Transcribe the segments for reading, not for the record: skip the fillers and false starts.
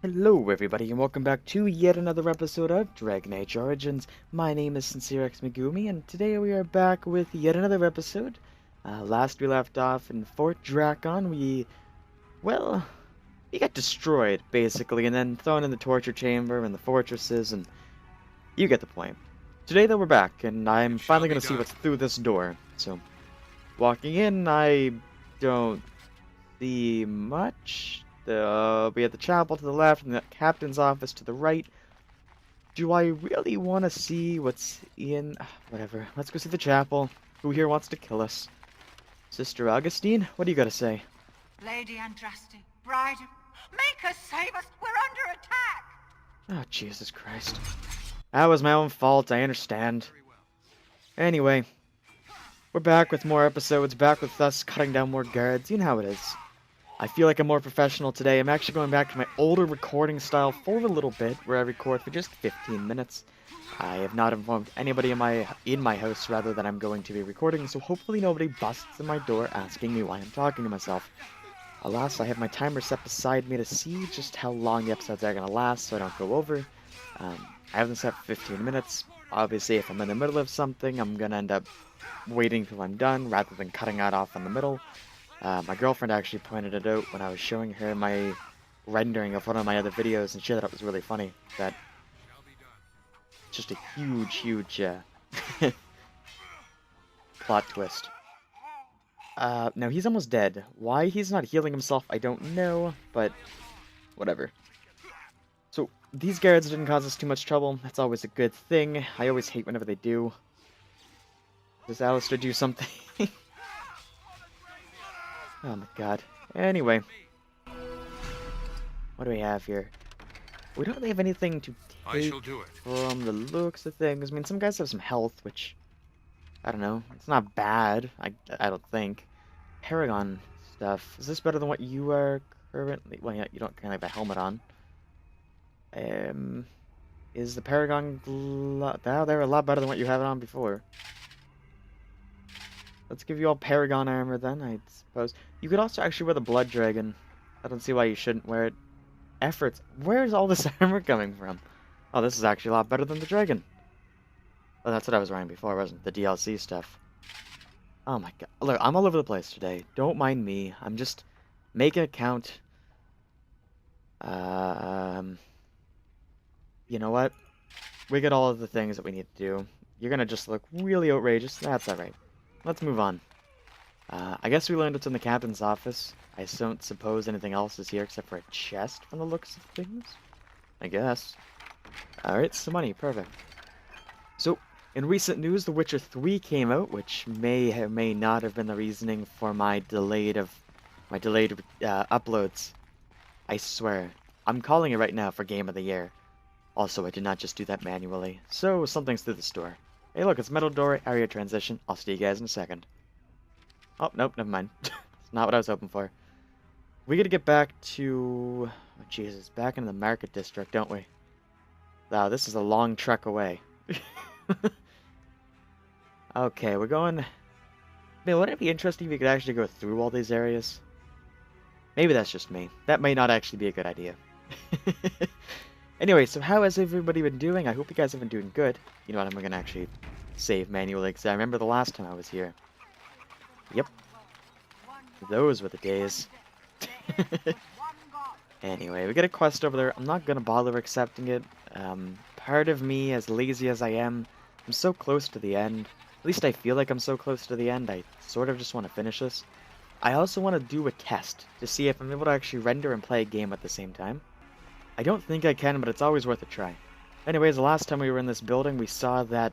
Hello everybody and welcome back to yet another episode of Dragon Age Origins. My name is SincereX Megumi and today we are back with yet another episode. Last we left off in Fort Drakon, we got destroyed basically and then thrown in the torture chamber and the fortresses and you get the point. Today though we're back and I'm finally going to see what's through this door. So, walking in I don't see much. We have the chapel to the left and the captain's office to the right. Do I really want to see what's in... whatever. Let's go see the chapel. Who here wants to kill us? Sister Augustine, what do you got to say? Lady Andraste, bride, make us save us! We're under attack! Oh, Jesus Christ. That was my own fault, I understand. Anyway, we're back with more episodes, back with us cutting down more guards. You know how it is. I feel like I'm more professional today. I'm actually going back to my older recording style for a little bit, where I record for just 15 minutes. I have not informed anybody in my house rather that I'm going to be recording, so hopefully nobody busts in my door asking me why I'm talking to myself. Alas, I have my timer set beside me to see just how long the episodes are going to last, so I don't go over. I have them set for 15 minutes. Obviously, if I'm in the middle of something, I'm going to end up waiting till I'm done rather than cutting it off in the middle. My girlfriend actually pointed it out when I was showing her my rendering of one of my other videos, and she thought it was really funny. That it's just a huge plot twist. Now he's almost dead. Why he's not healing himself, I don't know, but whatever. So these guards didn't cause us too much trouble. That's always a good thing. I always hate whenever they do. Does Alistair do something? Oh my god. Anyway. What do we have here? We don't really have anything to take from the looks of things. I mean, some guys have some health, which... I don't know. It's not bad, I don't think. Paragon stuff. Is this better than what you are currently... Well, yeah, you don't kind of have a helmet on. Is the Paragon... They're a lot better than what you had on before. Let's give you all Paragon armor then, I suppose. You could also actually wear the Blood Dragon. I don't see why you shouldn't wear it. Efforts. Where's all this armor coming from? Oh, this is actually a lot better than the Dragon. Oh, that's what I was wearing before, wasn't it? The DLC stuff. Oh my god. Look, I'm all over the place today. Don't mind me. I'm just making it count. You know what? We get all of the things that we need to do. You're gonna just look really outrageous. That's alright. Let's move on. I guess we learned what's in the captain's office. I don't suppose anything else is here except for a chest from the looks of things. I guess. Alright, some money. Perfect. So, in recent news, The Witcher 3 came out, which may not have been the reasoning for my delayed uploads. I swear. I'm calling it right now for Game of the Year. Also, I did not just do that manually. So, something's through the store. Hey look, it's metal door area transition. I'll see you guys in a second. Oh, nope, never mind. It's not what I was hoping for. We gotta get back to... Oh, Jesus, back into the market district, don't we? Wow, this is a long trek away. Okay, we're going... Man, wouldn't it be interesting if you could actually go through all these areas? Maybe that's just me. That may not actually be a good idea. Anyway, so how has everybody been doing? I hope you guys have been doing good. You know what, I'm going to actually save manually, because I remember the last time I was here. Yep. Those were the days. Anyway, we got a quest over there. I'm not going to bother accepting it. Part of me, as lazy as I am, I'm so close to the end. At least I feel like I'm so close to the end, I sort of just want to finish this. I also want to do a test, to see if I'm able to actually render and play a game at the same time. I don't think I can, but it's always worth a try. Anyways, the last time we were in this building, we saw that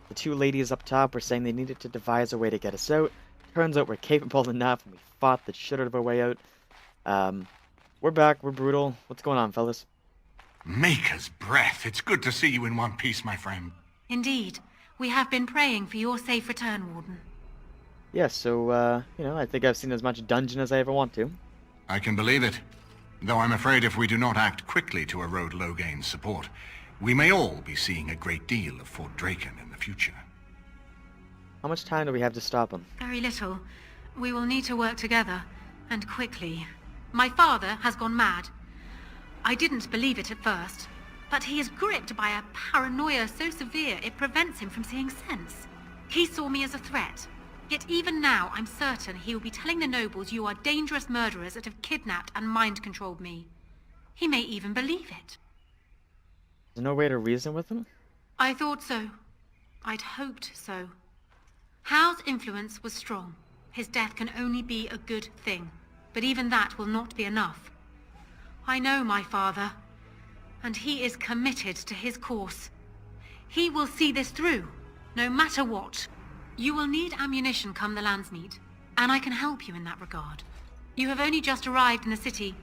the two ladies up top were saying they needed to devise a way to get us out. Turns out we're capable enough, and we fought the shit out of our way out. We're back, we're brutal. What's going on, fellas? Maker's breath. It's good to see you in one piece, my friend. Indeed. We have been praying for your safe return, Warden. Yeah, so, you know, I think I've seen as much dungeon as I ever want to. I can believe it. Though I'm afraid if we do not act quickly to erode Logain's support, we may all be seeing a great deal of Fort Drakon in the future. How much time do we have to stop him? Very little. We will need to work together, and quickly. My father has gone mad. I didn't believe it at first, but he is gripped by a paranoia so severe it prevents him from seeing sense. He saw me as a threat, yet even now I'm certain he will be telling the nobles you are dangerous murderers that have kidnapped and mind-controlled me. He may even believe it. There's no way to reason with him? I thought so. I'd hoped so. Hal's influence was strong. His death can only be a good thing, but even that will not be enough. I know my father, and he is committed to his course. He will see this through, no matter what. You will need ammunition come the Landsmeet, and I can help you in that regard. You have only just arrived in the city,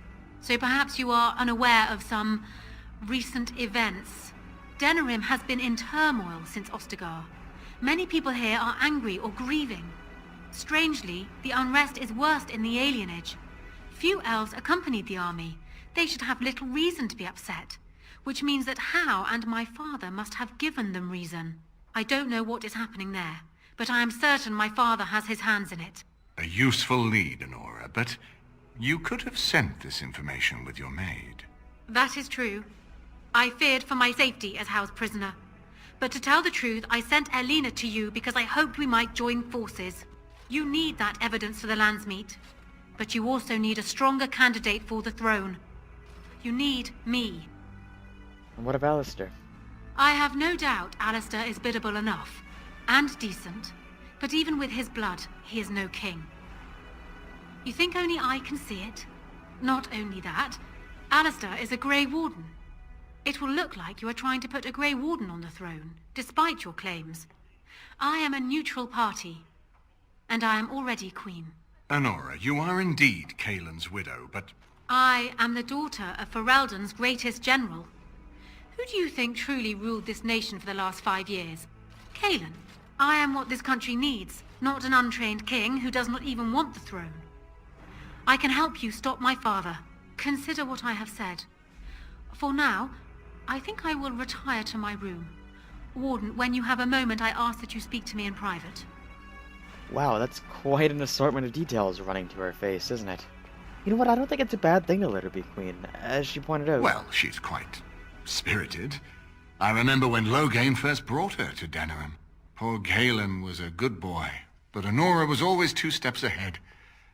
so perhaps you are unaware of some recent events. Denerim has been in turmoil since Ostagar. Many people here are angry or grieving. Strangely, the unrest is worst in the alienage. Few elves accompanied the army. They should have little reason to be upset, which means that Hal and my father must have given them reason. I don't know what is happening there, but I am certain my father has his hands in it. A useful lead, Honora, but you could have sent this information with your maid. That is true. I feared for my safety as Hal's prisoner. But to tell the truth, I sent Elena to you because I hoped we might join forces. You need that evidence for the Landsmeet, but you also need a stronger candidate for the throne. You need me. And what of Alistair? I have no doubt Alistair is biddable enough, and decent, but even with his blood, he is no king. You think only I can see it? Not only that, Alistair is a Grey Warden. It will look like you are trying to put a Grey Warden on the throne, despite your claims. I am a neutral party, and I am already queen. Honora, you are indeed Kaelin's widow, but I am the daughter of Ferelden's greatest general. Who do you think truly ruled this nation for the last 5 years? Kaelin. I am what this country needs, not an untrained king who does not even want the throne. I can help you stop my father. Consider what I have said. For now, I think I will retire to my room. Warden, when you have a moment, I ask that you speak to me in private. Wow, that's quite an assortment of details running to her face, isn't it? You know what, I don't think it's a bad thing to let her be queen, as she pointed out. well, she's quite spirited. I remember when Loghain first brought her to Denerim. Poor Kaelin was a good boy, but Honora was always 2 steps ahead.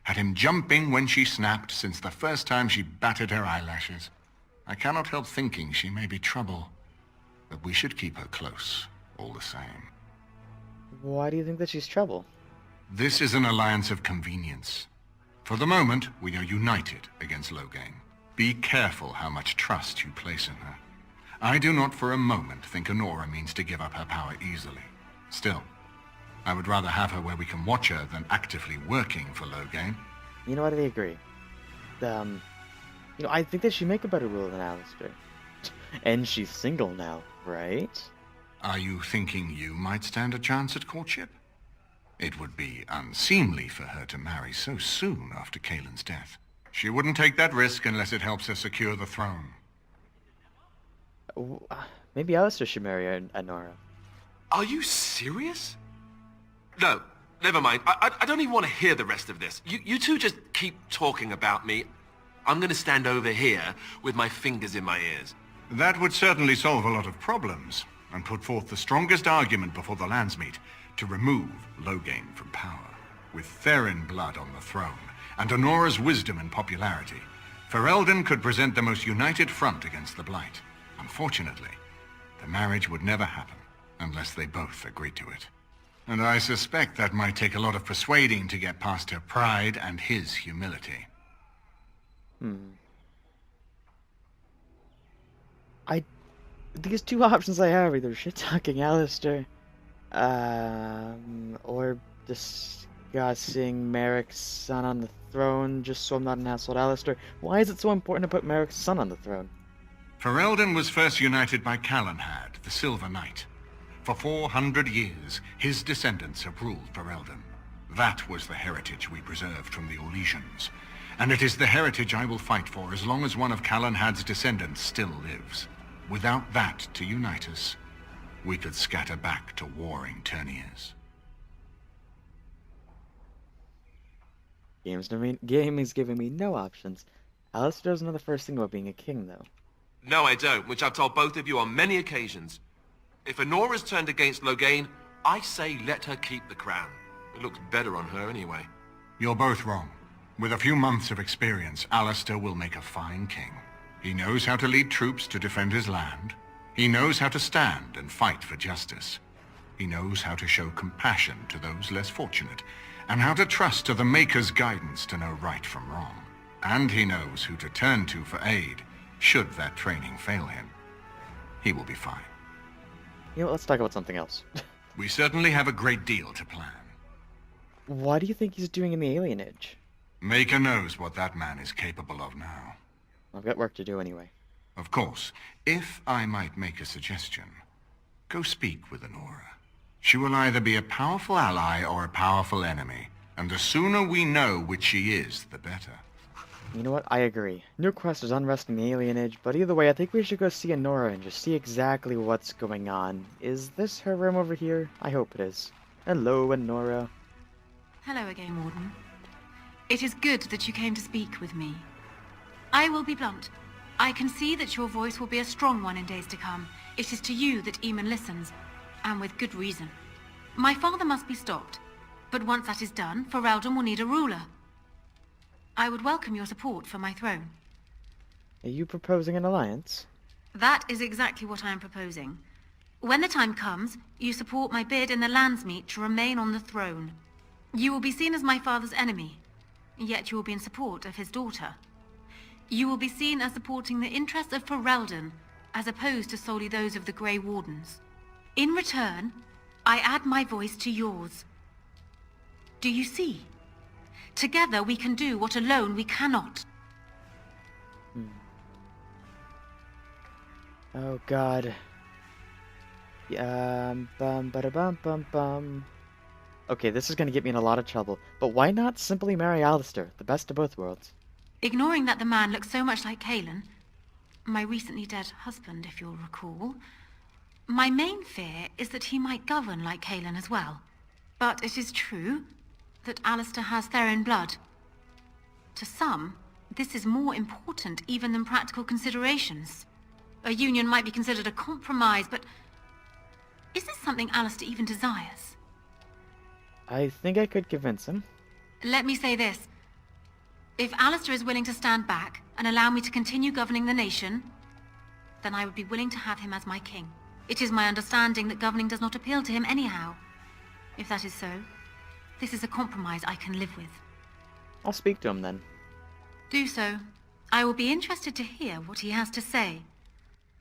Had him jumping when she snapped since the first time she batted her eyelashes. I cannot help thinking she may be trouble, but we should keep her close, all the same. Why do you think that she's trouble? This is an alliance of convenience. For the moment, we are united against Loghain. Be careful how much trust you place in her. I do not for a moment think Honora means to give up her power easily. Still, I would rather have her where we can watch her than actively working for Loghain. You know what, I agree. I think that she'd make a better ruler than Alistair. And she's single now, right? Are you thinking you might stand a chance at courtship? It would be unseemly for her to marry so soon after Kaelin's death. She wouldn't take that risk unless it helps her secure the throne. Maybe Alistair should marry Honora. Are you serious? No, never mind. I don't even want to hear the rest of this. You two just keep talking about me. I'm going to stand over here with my fingers in my ears. That would certainly solve a lot of problems, and put forth the strongest argument before the Landsmeet to remove Loghain from power. With Therin blood on the throne, and Honora's wisdom and popularity, Ferelden could present the most united front against the Blight. Unfortunately, the marriage would never happen unless they both agreed to it. And I suspect that might take a lot of persuading to get past her pride and his humility. These 2 options I have, either shit-talking Alistair, or discussing Merrick's son on the throne, just so I'm not an asshole to Alistair. Why is it so important to put Merrick's son on the throne? Ferelden was first united by Calenhad, the Silver Knight. For 400 years, his descendants have ruled Ferelden. That was the heritage we preserved from the Orlesians. And it is the heritage I will fight for as long as one of Calenhad's descendants still lives. Without that to unite us, we could scatter back to warring Terniers. Gaming's giving me no options. Alistair doesn't know the first thing about being a king, though. No, I don't, which I've told both of you on many occasions. If Honora's turned against Loghain, I say let her keep the crown. It looks better on her anyway. You're both wrong. With a few months of experience, Alistair will make a fine king. He knows how to lead troops to defend his land. He knows how to stand and fight for justice. He knows how to show compassion to those less fortunate, and how to trust to the Maker's guidance to know right from wrong. And he knows who to turn to for aid, should that training fail him. He will be fine. You know, let's talk about something else. We certainly have a great deal to plan. What do you think he's doing in the Alien Age? Maker knows what that man is capable of now. I've got work to do anyway. Of course, if I might make a suggestion, go speak with Honora. She will either be a powerful ally or a powerful enemy, and the sooner we know which she is, the better. You know what? I agree. New quest is unresting the Alien Age, but either way, I think we should go see Honora and just see exactly what's going on. Is this her room over here? I hope it is. Hello, Honora. Hello again, Warden. It is good that you came to speak with me. I will be blunt. I can see that your voice will be a strong one in days to come. It is to you that Eamon listens, and with good reason. My father must be stopped, but once that is done, Ferelden will need a ruler. I would welcome your support for my throne. Are you proposing an alliance? That is exactly what I am proposing. When the time comes, you support my bid in the Landsmeet to remain on the throne. You will be seen as my father's enemy, yet you will be in support of his daughter. You will be seen as supporting the interests of Ferelden, as opposed to solely those of the Grey Wardens. In return, I add my voice to yours. Do you see? Together we can do what alone we cannot. Oh god. Okay, this is gonna get me in a lot of trouble, but why not simply marry Alistair, the best of both worlds? Ignoring that the man looks so much like Cailan, my recently dead husband, if you'll recall, my main fear is that he might govern like Cailan as well. But it is true that Alistair has Therin blood. To some, this is more important even than practical considerations. A union might be considered a compromise, but is this something Alistair even desires? I think I could convince him. Let me say this. If Alistair is willing to stand back and allow me to continue governing the nation, then I would be willing to have him as my king. It is my understanding that governing does not appeal to him anyhow. If that is so, this is a compromise I can live with. I'll speak to him then. Do so. I will be interested to hear what he has to say.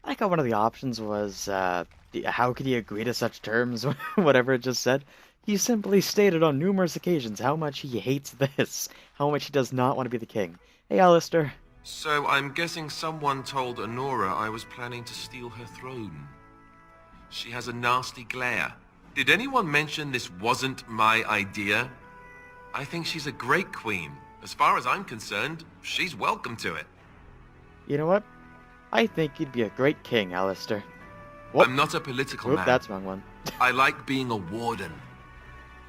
I like how one of the options was, how could he agree to such terms, whatever it just said. He simply stated on numerous occasions how much he hates this, how much he does not want to be the king. Hey, Alistair. So I'm guessing someone told Honora I was planning to steal her throne. She has a nasty glare. Did anyone mention this wasn't my idea? I think she's a great queen. As far as I'm concerned, she's welcome to it. You know what? I think you'd be a great king, Alistair. Whoop. I'm not a political Oop, man. that's the wrong one. I like being a warden.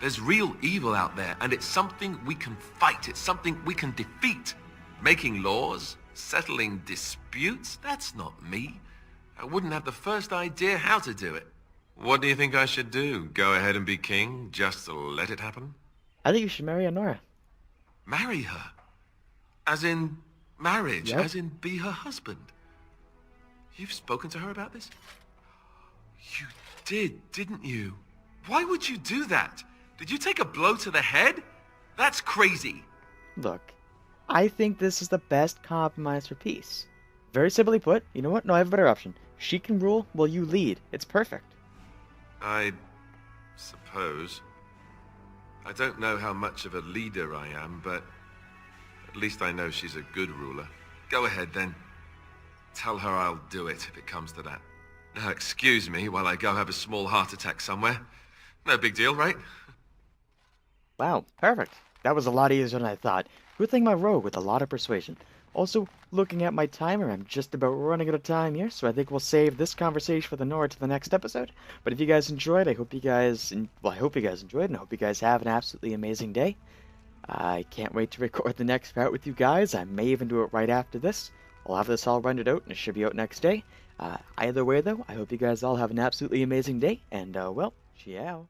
There's real evil out there, and it's something we can fight. It's something we can defeat. Making laws, settling disputes, that's not me. I wouldn't have the first idea how to do it. What do you think I should do? Go ahead and be king, just to let it happen? I think you should marry Honora. Marry her? As in marriage? Yep. As in be her husband? You've spoken to her about this? You did, didn't you? Why would you do that? Did you take a blow to the head? That's crazy. Look, I think this is the best compromise for peace. Very simply put, you know what? No, I have a better option. She can rule while you lead. It's perfect. I suppose. I don't know how much of a leader I am, but at least I know she's a good ruler. Go ahead, then. Tell her I'll do it if it comes to that. Now, excuse me while I go have a small heart attack somewhere. No big deal, right? Wow, perfect. That was a lot easier than I thought. Good thing my rogue with a lot of persuasion. Also, looking at my timer, I'm just about running out of time here, so I think we'll save this conversation with Honora to the next episode. But if you guys enjoyed, I hope you guys enjoyed, and I hope you guys have an absolutely amazing day. I can't wait to record the next part with you guys. I may even do it right after this. I'll have this all rendered out, and it should be out next day. Either way, though, I hope you guys all have an absolutely amazing day, and, well, ciao.